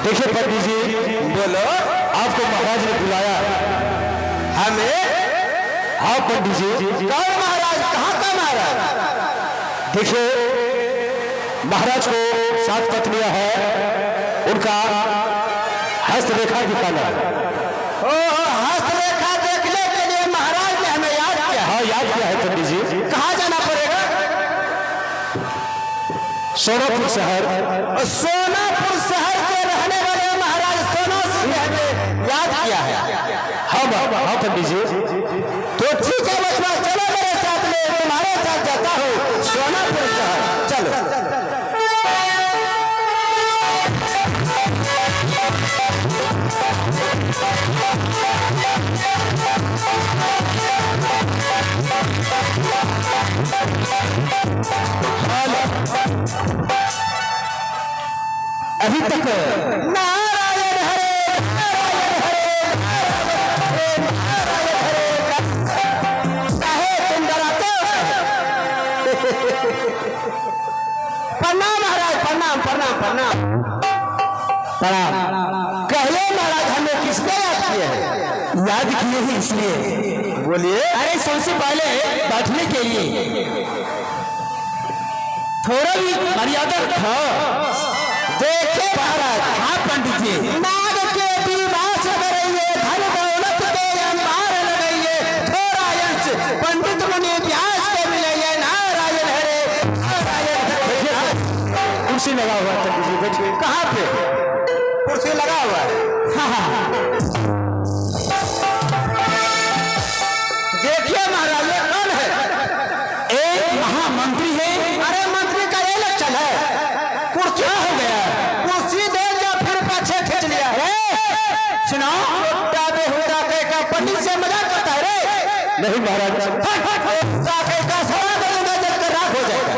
देखिए पंडित जी, बोलो। आपको महाराज ने बुलाया हमें? हाँ पंडित जी। कौन महाराज? कहाँ का महाराज? देखिए महाराज को 7 पत्नियां हैं, उनका हस्तरेखा दिखाना है। हस्तरेखा देखने के लिए महाराज ने हमें याद किया? हाँ याद किया है पंडित जी। कहाँ जाना पड़ेगा? सोनापुर शहर। सोनापुर शहर के रहने वाले महाराज सोना सिंह ने हमें याद किया है। हाँ पंडित जी। तो ठीक है बचवा, चलो मेरे साथ में, तुम्हारे साथ जाता हूँ सोनापुर शहर। चलो। अभी तक नारायण हरे, नारायण हरे, नारायण हरे, चाहे तुम डराते हो। प्रणाम महाराज, प्रणाम प्रणाम प्रणाम प्रणाम। कहिए महाराज, हमें किसने याद किए हैं? याद किए ही इसलिए। बोलिए। अरे सबसे पहले बैठने के लिए थोड़ा भी मर्यादा था। देखिए महाराज। हाँ पंडित जी। नाग के विवास करेंगे, धन दौलत के अंबार लगाइए, थोड़ा यश पंडित मुनि व्यास के मिलेंगे। नारायण हरे, नारायण हरे। कुर्सी लगा हुआ है पंडित जी, बैठिए। कहाँ पे कुर्सी लगा हुआ है? हाँ। देखिए महाराज, ये कौन है? एक महामंत्री है। अरे मंत्री का इलेक्शन है। कुर्सी हो गया, कुर्सी दे दिया फिर पाछे खींच लिया है। सुनाओ। छोटा बेहुदा कह का पंडित से मजाक करता है रे। नहीं महाराज। का सवा करूंगा, जलकर राख हो जाएगा।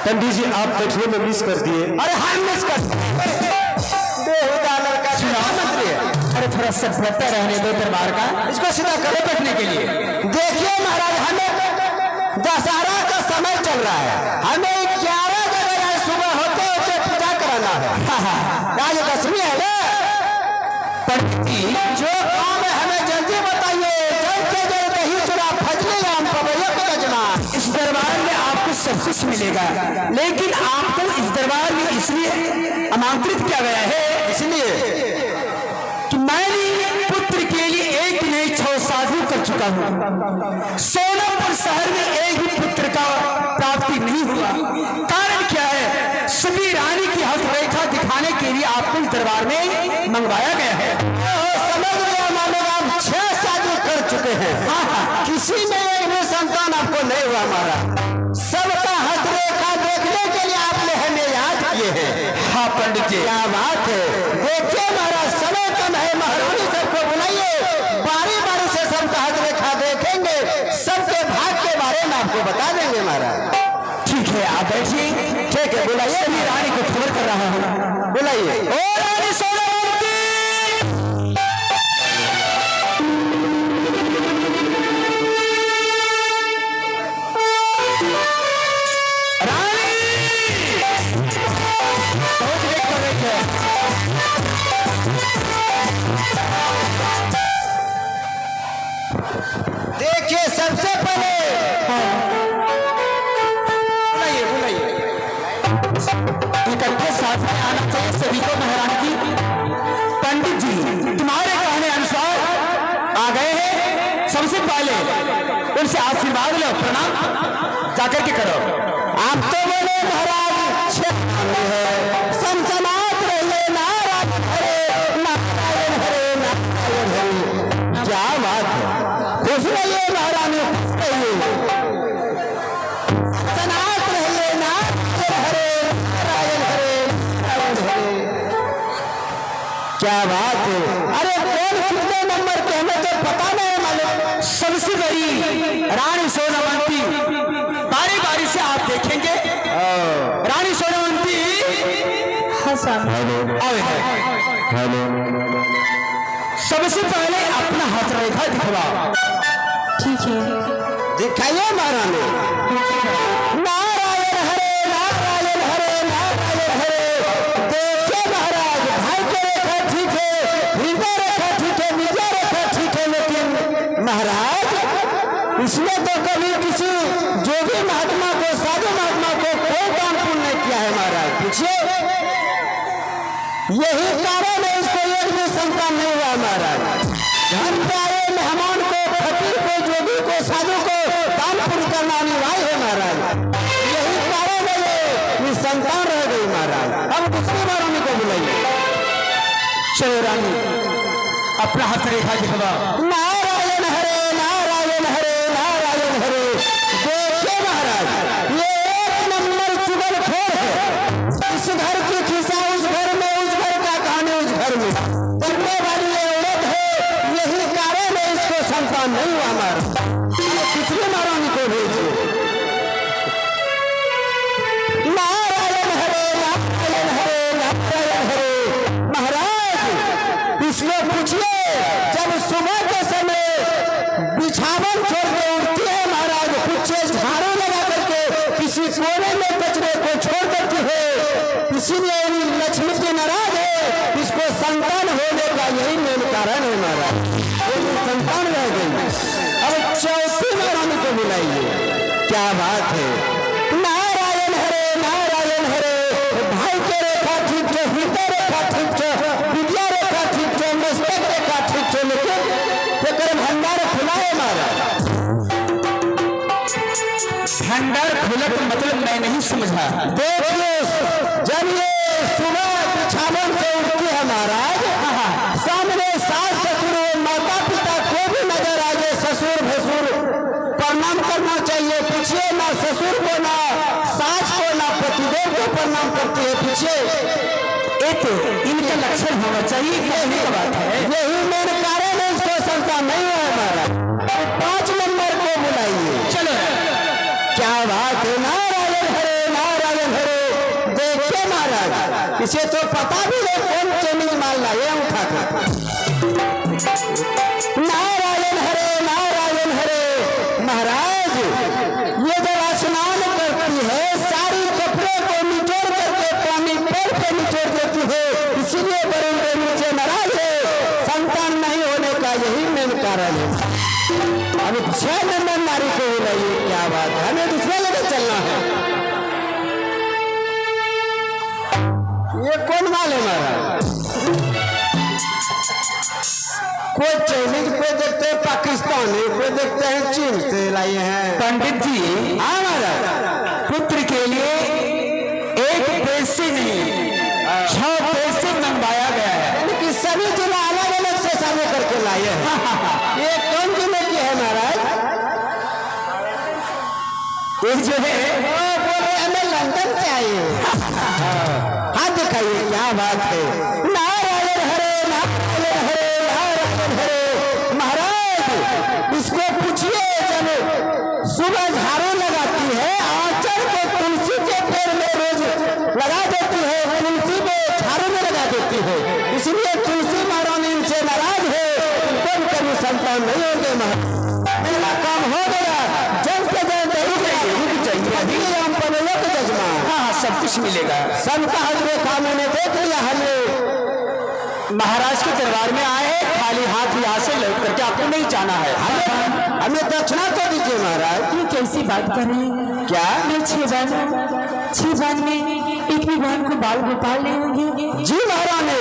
पंडित जी आप बैठने में मिस कर दिए। अरे हम मिस कर बेहुदा लड़का मंत्री है। अरे थोड़ा सभ्यता रहने दो दरबार का। इसको सीधा करे बैठने के लिए। देखिए महाराज, हमें दशहरा का समय चल रहा है, हमें 11 जगह सुबह होते होते पूजा कराना है। आज 10वीं है ना पंडित जी। जो काम है हमें जल्दी बताइए। जल के जल दही चूड़ा फजले आम पवैया का गजना। इस दरबार में आपको सब कुछ मिलेगा, लेकिन आपको इस दरबार में इसलिए आमंत्रित किया गया है इसलिए कि मैंने पुत्र के लिए एक नहीं 6 साधु कर चुका हूँ। सोनापुर शहर में एक भी पुत्र का प्राप्ति नहीं हुआ। कारण क्या है? सभी रानी की हस्तरेखा दिखाने के लिए आपको इस दरबार में मंगवाया गया है। समझ गया मानव, आप 6 साधु कर चुके हैं। किसी में एक भी संतान आपको नहीं हुआ हमारा। सबका हस्तरेखा देखने के लिए आपने हमें याद किए हैं। हाँ पंडित जी। क्या बात है। देखिए महाराज, समय कम है, महारानी सबको बुलाइए, बारी बारी से सबका हस्तरेखा देखेंगे, सबके भाग के बारे में आपको बता देंगे महाराज। ठीक है आप बैठिए। ठीक है, बुलाइए। सभी रानी को खबर कर रहा हूँ। बुलाइए। ओ रानी सोनावती। रानी बहुत वेट कर रही है। देखिए सबसे पहले बुलाइए बुलाइए। इकट्ठे साथ में आना चाहिए सभी को महारानी की आशीर्वाद लो, प्रणाम जाकर के करो। आप तो बोले महाराज सनसनात रहिए नारायण हरे नारायण हरे नारायण हरे। क्या बात है, खुश रहिए महारानी, खुश रहिए, सनसनात रहिए नारायण हरे नारायण हरे नारायण हरे। क्या बात है, अरे कौन कितने नंबर के हमें तो पता नहीं मालूम। सबसे बड़ी रानी सोनावंती, बारी बारी से आप देखेंगे रानी सोनावंती सबसे पहले अपना हाथ रेखा दिखवा। ठीक है, दिखाइए महारानी। नारायण हरे नारायण हरे नारायण हरे। देखिए महाराज, भाई की रेखा ठीक है, हृदय रेखा ठीक है, विद्या रेखा ठीक है, लेकिन महाराज इसमें तो कभी किसी जोगी महात्मा को, साधु महात्मा को कोई दान पुण्य नहीं किया है महाराज। पूछिए, यही कारण है इसको एक भी संतान नहीं हुआ महाराज। घर पे आए मेहमान को, फकीर को, जोगी को, साधु को दान पुण्य करना अनिवार्य है महाराज। यही कारण है ये संतान रह गई महाराज। अब दूसरी बार उन्हीं को बुलाइए। चलो रानी अपना हाथ रेखा दिखवा। नारायण हरे नारायण हरे नारायण हरे। देखिए महाराज, ये एक नंबर चुगलखोर है। इस घर की खिस्सा उस घर में, उस घर का कहानी उस घर में करने वाली ये औरत है। यही कारण है इसको संतान नहीं हुआ हमारा। दूसरी महारानी को भेजिए। नारायण हरे नारायण हरे नारायण हरे। महाराज इसको पूछिए, जब सुबह के समय बिछावन छोड़ के उठती है महाराज, कुछ झाड़ू लगा करके किसी कोने में कचरे को छोड़ देती है, इसीलिए लक्ष्मी की नाराज है। इसको संतान होने का यही मेन कारण है महाराज, संतान रह गई। अब चौथी महारानी को बुलाइए। क्या बात है, नारायण हरे नारायण हरे। भाई के रेखा ठीक है, हृदय रेखा ठीक है, विद्या रेखा ठीक है, मस्तक रेखा ठीक है, लेकिन एकर भंडार खुला है महाराज। भंडार खुला का मतलब मैं नहीं समझा। देखिए, जब ये सुबह बिछावन से उठती है महाराज, सामने सास ससुर माता पिता को भी नजर आ जाए, ससुर भसुर प्रणाम करना चाहिए। पूछिए, ना ससुर को, ना सास को, ना पतिदेव को प्रणाम करती है। पूछिए, एक इनका लक्षण होना चाहिए, कहने का बात है। यही मेन कारण है इसको संतान नहीं हुआ है महाराज। 5 नंबर को बुलाइए। चलो क्या बात है, नारायण हरे नारायण हरे। देखिए महाराज, इसे तो पता भी नहीं कौन चेमिज माल लाए उठा कर। नारायण हरे नारायण हरे। महाराज ये जब स्नान करती है, सारी कपड़े को निचोड़ करके पानी पैर पे निचोड़ देती है, इसीलिए वरुण के नीचे नाराज है। संतान नहीं होने का यही मेन कारण है। अभी 6 नंबर नारी को बुलाइए। क्या बात है, हमें दूसरे जगह चलना है। ये कौन माल है महाराज? कोई चाइनीज, कोई देखते हैं पाकिस्तानी, कोई देखते हैं चीन से लाए हैं। पंडित जी, हाँ महाराज, पुत्र के लिए एक पैसे नहीं 6 पैसे मंगवाया गया है। यानी कि सभी जिला अलग अलग से शादी करके लाए हैं। ये कौन जिले की है महाराज? एक जो है वो बोले हमें लंदन से आए हैं। हाँ दिखाइए, क्या बात है। नारायण हरे नारायण हरे नारायण हरे। महाराज इसको पूछिए, जब सुबह झाड़ू लगाती है, आंचल को तुलसी के पेड़ में रोज लगा देती है, तुलसी पे झाड़ू में लगा देती है, इसलिए तुलसी महारानी इनसे नाराज है। उनको भी कभी संतान नहीं होंगे महाराज। मेरा काम हो गया, जब के जब जजमान। हाँ सब कुछ मिलेगा। सबका हजरे का मैंने देख लिया। हमें महाराज के दरबार में आए हैं, खाली हाथ यहाँ से लौट करके आपको नहीं जाना है। हमें दक्षिणा तो दीजिए महाराज। ये कैसी बात कर रहे हैं? क्या मैं 6 बहन में एक भी बहन को बाल गोपाल नहीं होंगे? जी महारानी,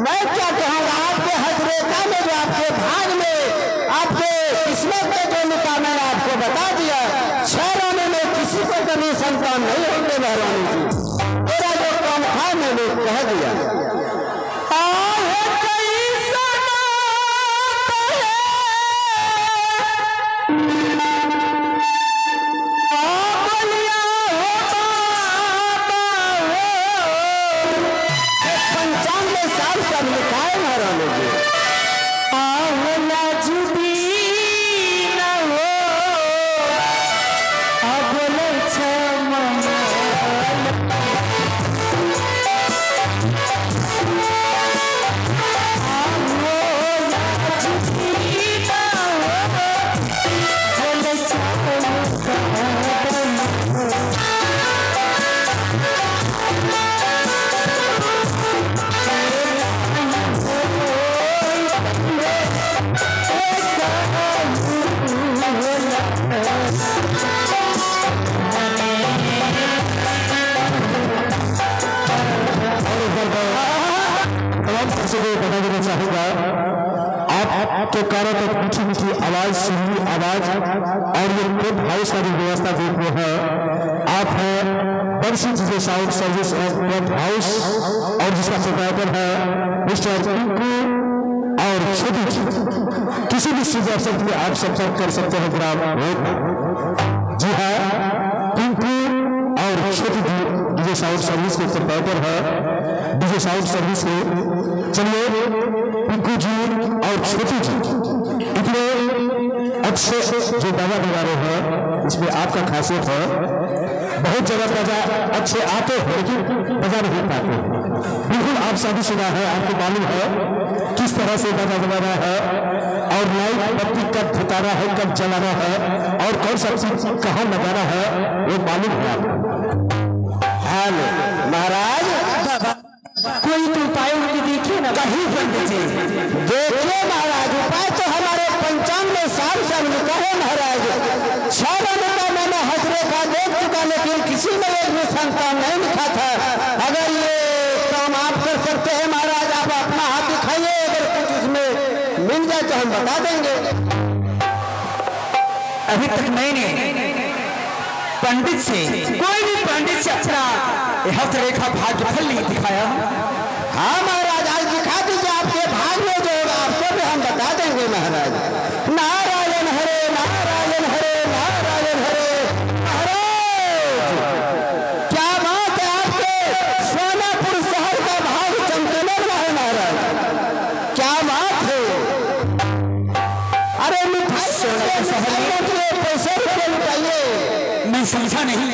मैं क्या कहूँगा, आपके हजरेका में जो आपके भाग में आपके किस्मत में जो लिखा मैंने आपको बता दिया। 6 रानी में किसी को कभी संतान नहीं होंगे महारानी जी। तेरा जो काम था मैंने कह दिया। पंचांग में साफ साफ लिखा है महारानी जी। आपके कानों तक मीठी मीठी आवाज, सुरीली आवाज और ये क्लब हाउस का जो व्यवस्था देख रहे हैं आप हैं बंसी जी साउंड सर्विस और क्लब हाउस, और जिसका प्रोप्राइटर है मिस्टर टिंकू और छोटी जी। किसी भी चीज अवसर के लिए आप संपर्क कर सकते हैं ग्राम रोड। जी हाँ, टिंकू और छोटी जी डीजे साउंड सर्विस के प्रोप्राइटर है डीजे साउंड सर्विस के। चलिए टिंकू जी और छोटी जी इतने अच्छे जो बाजा बजा रहे हैं, इसमें आपका खासियत है। बहुत जगह बाजा अच्छे आते हैं लेकिन बजा नहीं पाते। बिल्कुल आप शादीशुदा है, आपको मालूम है किस तरह से बाजा बजाना है और लाइट बत्ती कब फुटाना है, कब जलाना है और कौन सा चीज कहाँ लगाना है, वो मालूम है आपको। हेलो महाराज, कोई तो उपाय उनकी देखिए ना। कहीं पंडित जी देखिए महाराज, उपाय तो हमारे पंचांग में साफ साफ लिखा है महाराज। 6 रानी का मैंने हज रेखा देख चुका लेकिन किसी में एक भी संतान नहीं लिखा था। अगर ये काम आप कर सकते हैं महाराज, आप अपना हाथ दिखाइए, अगर कुछ इसमें मिल जाए तो हम बता देंगे। अभी तक मैंने पंडित से, कोई भी पंडित से अपना हस्त रेखा भाग्यफल नहीं दिखाया। हाँ महाराज, आज दिखा दीजिए, आपके भाग में जो होगा आपको भी हम बता देंगे महाराज। नारायण हरे नारायण हरे नारायण हरे। महाराज क्या बात है, आपके सोनापुर शहर का भाग चमकने वाला है महाराज, क्या बात है। अरे मिठाई पैसे रुपये लुटाइए। मैं समझा नहीं।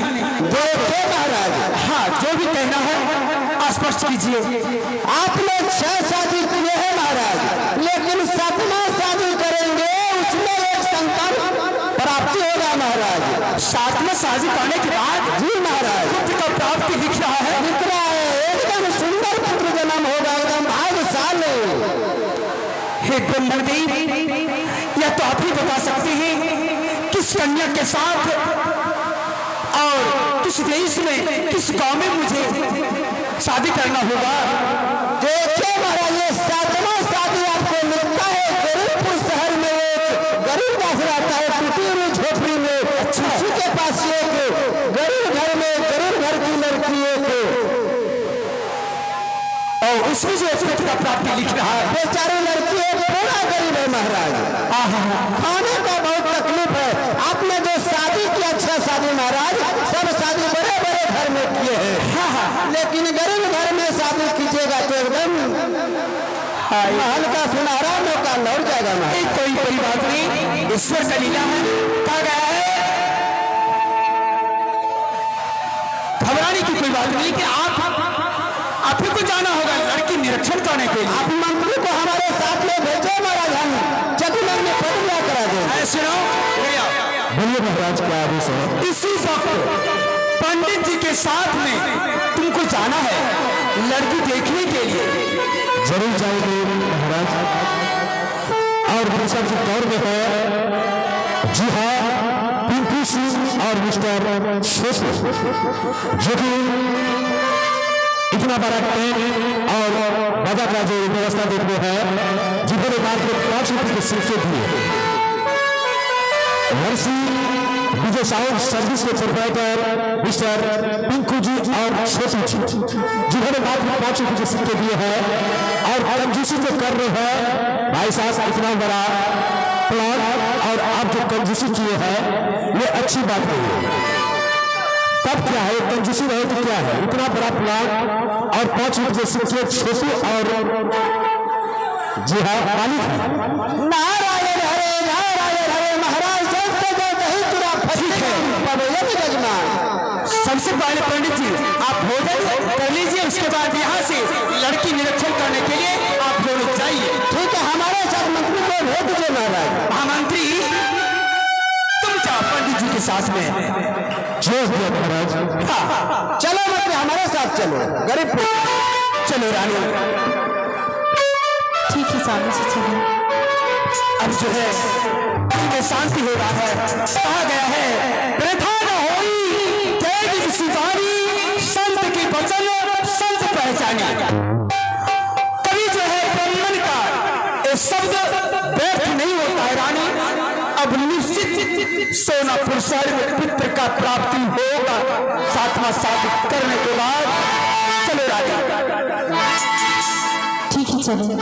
देखिए महाराज, हाँ, जो भी कहना है स्पष्ट कीजिए। आपने 6 शादी किए हैं महाराज, लेकिन 7वां शादी करेंगे उसमें एक संतान प्राप्ति होगा महाराज। 7वां शादी करने के बाद जी महाराज, पुत्र का प्राप्ति दिख रहा है। दिख रहा है, एकदम सुंदर पुत्र जन्म होगा, एकदम भाग्यशाली। हे ब्रह्मदेव, या तो आप ही बता सकते हैं किस कन्या के साथ और किस देश में, किस गांव में मुझे शादी करना होगा। देखिए महाराज, ये 7वां शादी आपको मिलता है गरीबपुर शहर में। एक गरीब दास रहता है टूटी हुई झोपड़ी में, उसी के पास एक गरीब घर में गरीब घर की लड़की एक, और उसमें जो पुत्र का प्राप्ति लिख रहा है, बेचारी लड़की है, पूरा गरीब है महाराज। खाने का बहुत तकलीफ है। आपने जो शादी किया 6 शादी महाराज, सब शादी बड़े बड़े घर में किए हैं, लेकिन गरीब घर में शादी कीजिएगा तो एकदम महल का सुनहरा मौका लौट जाएगा महाराज। कोई बड़ी बात नहीं, ईश्वर का लीला है। कहा गया है घबराने की कोई बात नहीं कि आप ही को जाना होगा लड़की निरीक्षण करने के लिए। आप मंत्री को हमारे साथ में भेजो महाराज, हम जगमग में प्रतिज्ञा करा दें। सुनो, बोलिए महाराज, क्या आदेश है? इसी वक्त पंडित जी के साथ में तुमको जाना है लड़की देखने के लिए। जरूर जाएंगे महाराज। और दूसरा जो दौर में है, जी हाँ, पिंकू सिंह और मिस्टर शेखर, जो कि इतना बड़ा टेंट और बाजा का जो व्यवस्था देखते हैं, जिन्होंने मात्र 5 रुपये के सिक्के दिए। मर्सी विजय साउंड सर्विस के प्रोप्राइटर मिस्टर पिंकू जी और छोटू जी जिन्होंने बात में 5 रुपए के सिक्के दिए हैं और कंजूसी जो कर रहे हैं भाई साहब, इतना बड़ा प्लान और आप जो कंजूसी किए हैं ये अच्छी बात नहीं है। तब क्या है, कंजूसी रहे तो क्या है, इतना बड़ा प्लान और 5 रुपए के सिक्के छोटू और जी हाँ मालिक है। नारायण हरे नारायण हरे। महाराज ठीक है जजमान। सबसे पहले पंडित जी आप भोजन कर लीजिए, उसके बाद यहाँ से लड़की निरीक्षण करने के लिए आप दोनों जाइए। ठीक है, हमारे साथ मंत्री को भेज दीजिए महाराज। महामंत्री तुम जाओ पंडित जी के साथ में। जय हो महाराज। हाँ चलो मंत्री, हमारे साथ चलो। गरीब चलो रानी। ठीक है, सामने से चलिए। अब जो है में शांति हो रहा है। कहा गया है प्रथा न होई तेरी सिपाही, संत की वचन संत पहचाने। कभी जो है ब्राह्मण का ये शब्द व्यर्थ नहीं होता है रानी। अब निश्चित सोनापुर शहर में पुत्र का प्राप्ति होगा 7वां शादी करने के बाद। चलो रानी। ठीक है, चलिए।